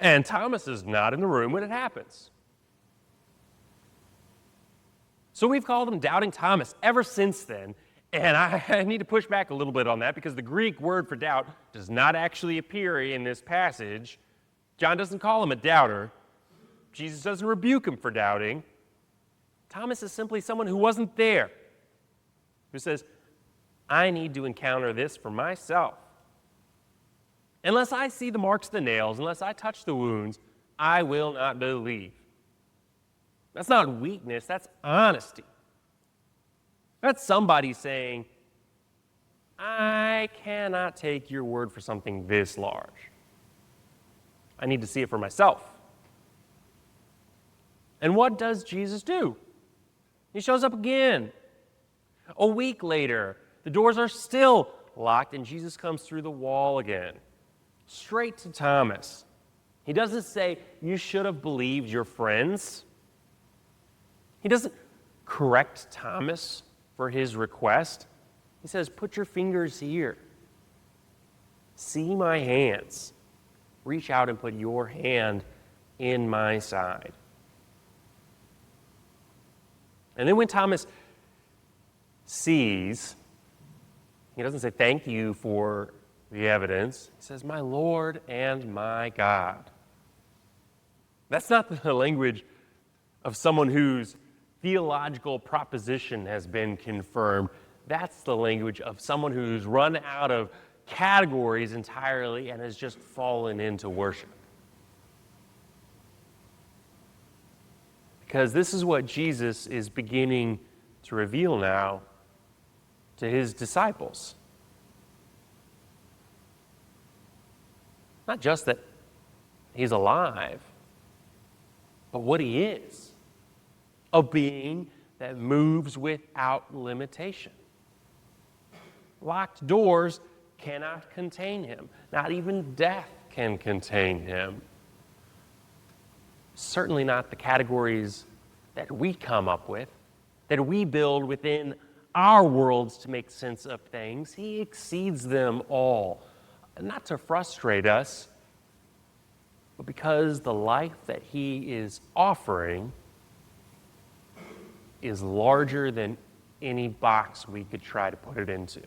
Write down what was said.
And Thomas is not in the room when it happens. So we've called him Doubting Thomas ever since then. And I need to push back a little bit on that because the Greek word for doubt does not actually appear in this passage. John doesn't call him a doubter. Jesus doesn't rebuke him for doubting. Thomas is simply someone who wasn't there, who says, I need to encounter this for myself. Unless I see the marks of the nails, unless I touch the wounds, I will not believe. That's not weakness, that's honesty. That's somebody saying, I cannot take your word for something this large. I need to see it for myself. And what does Jesus do? He shows up again. A week later, the doors are still locked, and Jesus comes through the wall again, straight to Thomas. He doesn't say, you should have believed your friends. He doesn't correct Thomas for his request. He says, put your fingers here. See my hands. Reach out and put your hand in my side. And then when Thomas sees, he doesn't say thank you for the evidence. He says, my Lord and my God. That's not the language of someone whose theological proposition has been confirmed. That's the language of someone who's run out of categories entirely and has just fallen into worship. Because this is what Jesus is beginning to reveal now to his disciples. Not just that he's alive, but what he is. A being that moves without limitation. Locked doors cannot contain him. Not even death can contain him. Certainly not the categories that we come up with, that we build within our worlds to make sense of things. He exceeds them all. Not to frustrate us, but because the life that he is offering is larger than any box we could try to put it into.